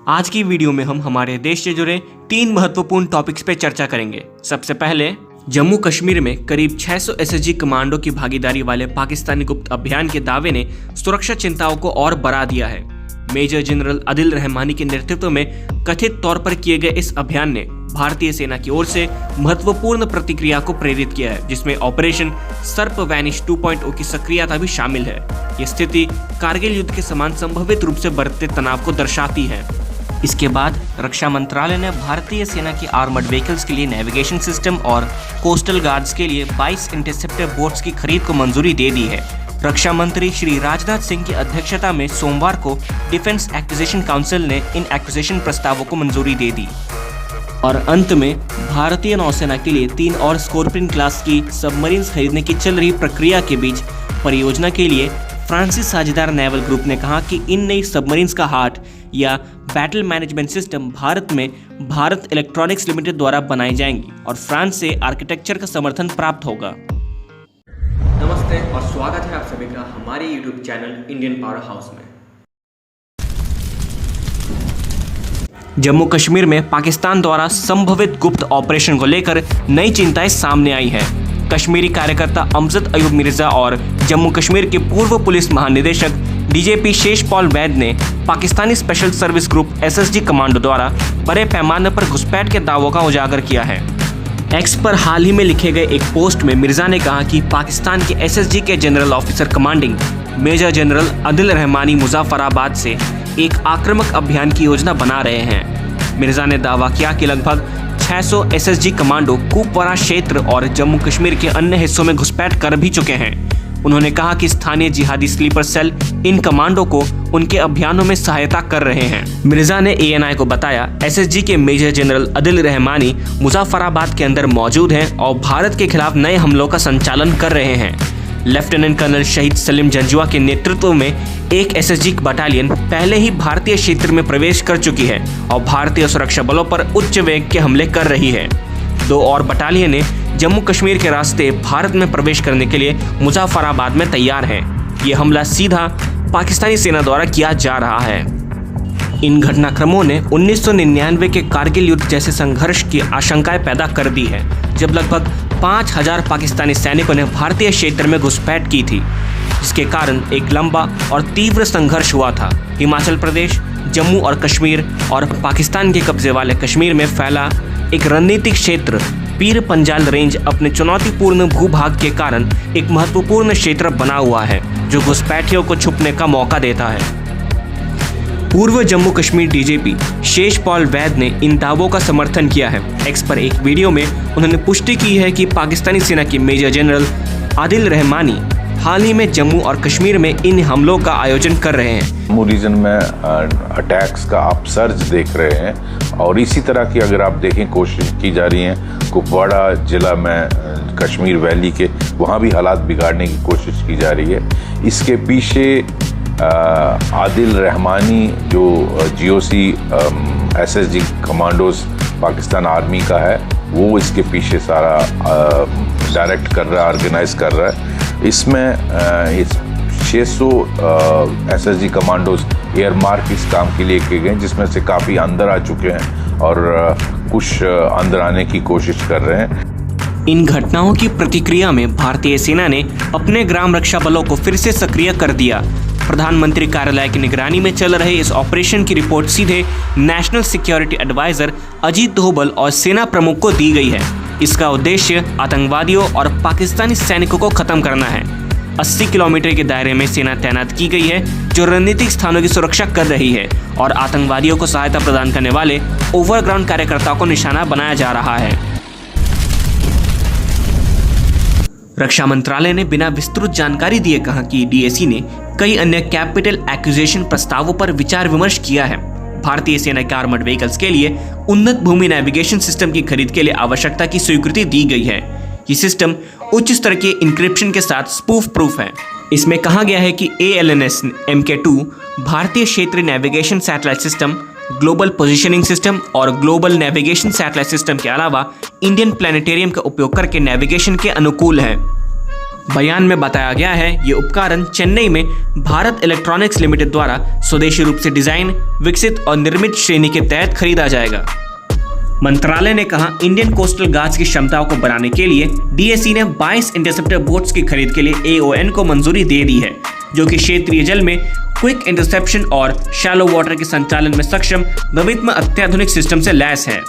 आज की वीडियो में हम हमारे देश से जुड़े 3 महत्वपूर्ण टॉपिक्स पे चर्चा करेंगे। सबसे पहले जम्मू कश्मीर में करीब 600 एसएसजी कमांडो की भागीदारी वाले पाकिस्तानी गुप्त अभियान के दावे ने सुरक्षा चिंताओं को और बढ़ा दिया है। मेजर जनरल आदिल रहमानी के नेतृत्व में कथित तौर पर किए गए इस अभियान ने भारतीय सेना की ओर से महत्वपूर्ण प्रतिक्रिया को प्रेरित किया है, जिसमें ऑपरेशन सर्प वैनिश 2.0 की सक्रियता भी शामिल है। ये स्थिति कारगिल युद्ध के समान संभावित रूप से बढ़ते तनाव को दर्शाती है। इसके बाद रक्षा मंत्रालय ने भारतीय सेना की आर्मर्ड व्हीकल्स के लिए नेविगेशन सिस्टम और कोस्टल गार्ड्स के लिए 22 इंटरसेप्टर बोट्स की खरीद को मंजूरी दे दी है। रक्षा मंत्री श्री राजनाथ सिंह की अध्यक्षता में सोमवार को डिफेंस एक्विजिशन काउंसिल ने इन एक्विजिशन प्रस्तावों को मंजूरी दे दी। और अंत में भारतीय नौसेना के लिए 3 और स्कॉर्पियन क्लास की सबमरीन्स खरीदने की चल रही प्रक्रिया के बीच परियोजना के लिए फ्रांसीसी साझेदार नेवल ग्रुप ने कहा कि इन नई सबमरीन्स का हार्ट या बैटल मैनेजमेंट सिस्टम भारत में भारत इलेक्ट्रॉनिक्स लिमिटेड द्वारा बनाई जाएंगी और फ्रांस से आर्किटेक्चर का समर्थन प्राप्त होगा। नमस्ते और स्वागत है आप सभी का हमारे YouTube channel Indian power house में। जम्मू कश्मीर में पाकिस्तान द्वारा संभवित गुप्त ऑपरेशन को लेकर नई चिंताएं सामने आई है। कश्मीरी कार्यकर्ता अमजद अयूब मिर्जा और जम्मू कश्मीर के पूर्व पुलिस महानिदेशक डीजीपी शेषपाल वैद ने Pakistani special service group SSG commando द्वारा बड़े पैमाने पर घुसपैठ के दावों का उजागर किया है। एक्स पर हाल ही में लिखे गए एक पोस्ट में मिर्जा ने कहा कि पाकिस्तान के एसएसजी के general officer commanding major general Adil Rahmani Muzaffarabad से एक आक्रामक अभियान की योजना बना रहे हैं। मिर्जा ने दावा किया कि लगभग 600 एसएसजी कमांडो कुपवारा क्षेत्र और जम्मू कश्मीर के अन्य हिस्सों में घुसपैठ कर भी चुके हैं। उन्होंने कहा कि स्थानीय जिहादी स्लीपर सेल इन कमांडो को उनके अभियानों में सहायता कर रहे हैं। मिर्जा ने एएनआई को बताया, एसएसजी के मेजर जनरल आदिल रहमानी मुजफ्फराबाद के अंदर मौजूद हैं और भारत के खिलाफ नए हमलों का संचालन कर रहे हैं। लेफ्टिनेंट कर्नल शहीद सलीम जंजुआ के नेतृत्व में एक एसएसजी बटालियन पहले ही भारतीय क्षेत्र में प्रवेश कर चुकी है और भारतीय सुरक्षा बलों पर उच्च वेग के हमले कर रही है। 2 और बटालियनें जम्मू कश्मीर के रास्ते भारत में प्रवेश करने के लिए मुजफ्फराबाद में तैयार हैं। ये हमला सीधा पाकिस्तानी सेना द्वारा किया जा रहा है। इन घटनाक्रमों ने 1999 के कारगिल युद्ध जैसे संघर्ष की आशंकाएं पैदा कर दी है, जब लगभग 5000 पाकिस्तानी सैनिकों ने भारतीय क्षेत्र में घुसपैठ की थी, जिसके कारण एक लंबा और तीव्र संघर्ष हुआ था। हिमाचल प्रदेश, जम्मू और कश्मीर और पाकिस्तान के कब्जे वाले कश्मीर में फैला एक रणनीतिक क्षेत्र पीर पंजाल रेंज अपने चुनौतीपूर्ण भूभाग के कारण एक महत्वपूर्ण क्षेत्र बना हुआ है, जो घुसपैठियों को छुपने का मौका देता है। पूर्व जम्मू कश्मीर डीजीपी शेषपाल वैद ने इन दावों का समर्थन किया है। एक्स पर एक वीडियो में उन्होंने पुष्टि की है कि पाकिस्तानी सेना के मेजर जनरल आदिल रहमानी हाल ही में जम्मू और कश्मीर में इन हमलों का आयोजन कर रहे हैं। जम्मू रीजन में अटैक्स का आप सर्ज देख रहे हैं और इसी तरह की अगर आप देखें कोशिश की जा रही है कुपवाड़ा जिला में कश्मीर वैली के, वहाँ भी हालात बिगाड़ने की कोशिश की जा रही है। इसके पीछे आदिल रहमानी जो GOC SSG commandos Pakistan army का है, वो इसके पीछे सारा डायरेक्ट कर रहा है, ऑर्गेनाइज कर रहा है। इसमें 600 एसएसजी कमांडोज एयर मार्क इस काम के लिए किए गए, जिसमें से काफ़ी अंदर आ चुके हैं और कुछ अंदर आने की कोशिश कर रहे हैं। इन घटनाओं की प्रतिक्रिया में भारतीय सेना ने अपने ग्राम रक्षा बलों को फिर से सक्रिय कर दिया। प्रधानमंत्री कार्यालय की निगरानी में चल रहे इस ऑपरेशन की रिपोर्ट सीधे national security advisor Ajit Doval और सेना प्रमुख को दी गई है। इसका उद्देश्य आतंकवादियों और पाकिस्तानी सैनिकों को खत्म करना है। 80 किलोमीटर के दायरे में सेना तैनात की गई है, जो रणनीतिक स्थानों की सुरक्षा कर रही है और आतंकवादियों को सहायता प्रदान करने वाले ओवरग्राउंड कार्यकर्ताओं को निशाना बनाया जा रहा है। रक्षा मंत्रालय ने बिना विस्तृत जानकारी दिए कहा कि डीएसी ने कई अन्य कैपिटल एक्विजिशन प्रस्तावों पर विचार विमर्श किया है। भारतीय सेना के आर्मर्ड व्हीकल्स के लिए उन्नत भूमि नेविगेशन सिस्टम की खरीद के लिए आवश्यकता की स्वीकृति दी गई है। ये सिस्टम उच्च स्तर के इंक्रिप्शन के साथ स्पूफ प्रूफ है। इसमें कहा गया है कि ALNS MK2 भारतीय क्षेत्रीय navigation satellite system, global positioning system और ग्लोबल नेविगेशन सैटेलाइट सिस्टम के अलावा इंडियन प्लानिटेरियम का उपयोग करके नेविगेशन के अनुकूल है। बयान में बताया गया है ये उपकरण चेन्नई में भारत इलेक्ट्रॉनिक्स लिमिटेड द्वारा स्वदेशी रूप से डिजाइन, विकसित और निर्मित श्रेणी के तहत खरीदा जाएगा। मंत्रालय ने कहा इंडियन कोस्टल गार्ड्स की क्षमताओं को बढ़ाने के लिए डीएसी ने 22 इंटरसेप्टर बोट्स की खरीद के लिए एओएन को मंजूरी दे दी है, जो कि क्षेत्रीय जल में क्विक इंटरसेप्शन और शैलो वाटर के संचालन में सक्षम नवीनतम अत्याधुनिक सिस्टम से लैस है।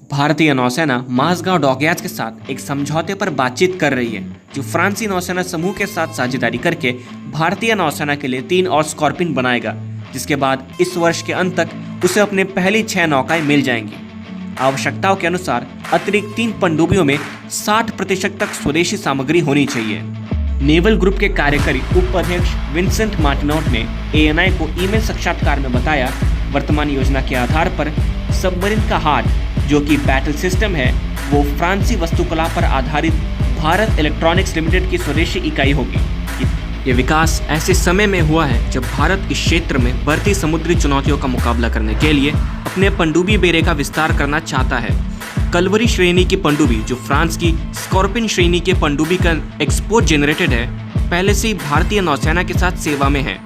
भारतीय नौसेना माझगांव डॉकयार्ड्स के साथ एक समझौते पर बातचीत कर रही है, जो फ्रांसीसी नौसेना समूह के साथ साझेदारी करके भारतीय नौसेना के लिए 3 और स्कॉर्पियन बनाएगा, जिसके बाद इस वर्ष के अंत तक उसे अपने पहली 6 नौकाएं मिल जाएंगी। आवश्यकताओं के अनुसार अतिरिक्त 3 पनडुब्बियों में 60% तक स्वदेशी सामग्री होनी चाहिए। नेवल ग्रुप के कार्यकारी उपाध्यक्ष विंसेंट मार्टिनोट ने एएनआई को ईमेल साक्षात्कार में बताया, वर्तमान योजना के आधार पर सबमरीन का हार्ट, जो कि बैटल सिस्टम है, वो फ्रांसीसी वास्तुकला पर आधारित भारत इलेक्ट्रॉनिक्स लिमिटेड की स्वदेशी इकाई होगी। ये विकास ऐसे समय में हुआ है जब भारत इस क्षेत्र में बढ़ती समुद्री चुनौतियों का मुकाबला करने के लिए अपने पनडुब्बी बेड़े का विस्तार करना चाहता है। कलवरी श्रेणी की पनडुब्बी, जो फ्रांस की स्कॉर्पियन श्रेणी के पनडुब्बी का एक्सपोर्ट जनरेटेड है, पहले से ही भारतीय नौसेना के साथ सेवा में है।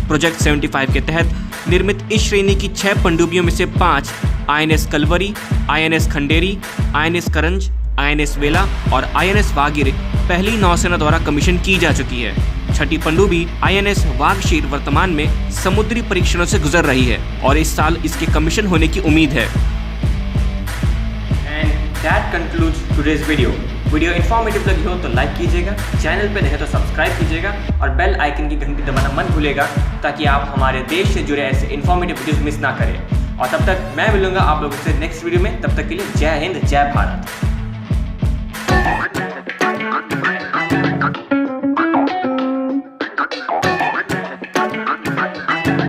प्रोजेक्ट 75 के तहत निर्मित इस श्रेणी की 6 पनडुब्बियों में से 5 INS Kalvari, INS Khanderi, INS Karanj, INS Vela और आईएनएस वागिर पहली नौसेना द्वारा कमीशन की जा चुकी है। छठी पनडुब्बी आईएनएस वागशीर वर्तमान में समुद्री परीक्षणों से गुजर रही है और इस साल इसके कमीशन होने की उम्मीद है। And that concludes today's video informative लगी हो तो लाइक कीजिएगा, चैनल पे नहीं तो सब्सक्राइब कीजिएगा और बेल आइकन की घंटी दबाना मत भूलिएगा, ताकि आप हमारे देश से जुड़े ऐसे इन्फॉर्मेटिव वीडियोस मिस ना करें। और तब तक मैं मिलूंगा आप लोगों से नेक्स्ट वीडियो में। तब तक के लिए जय हिंद, जय भारत।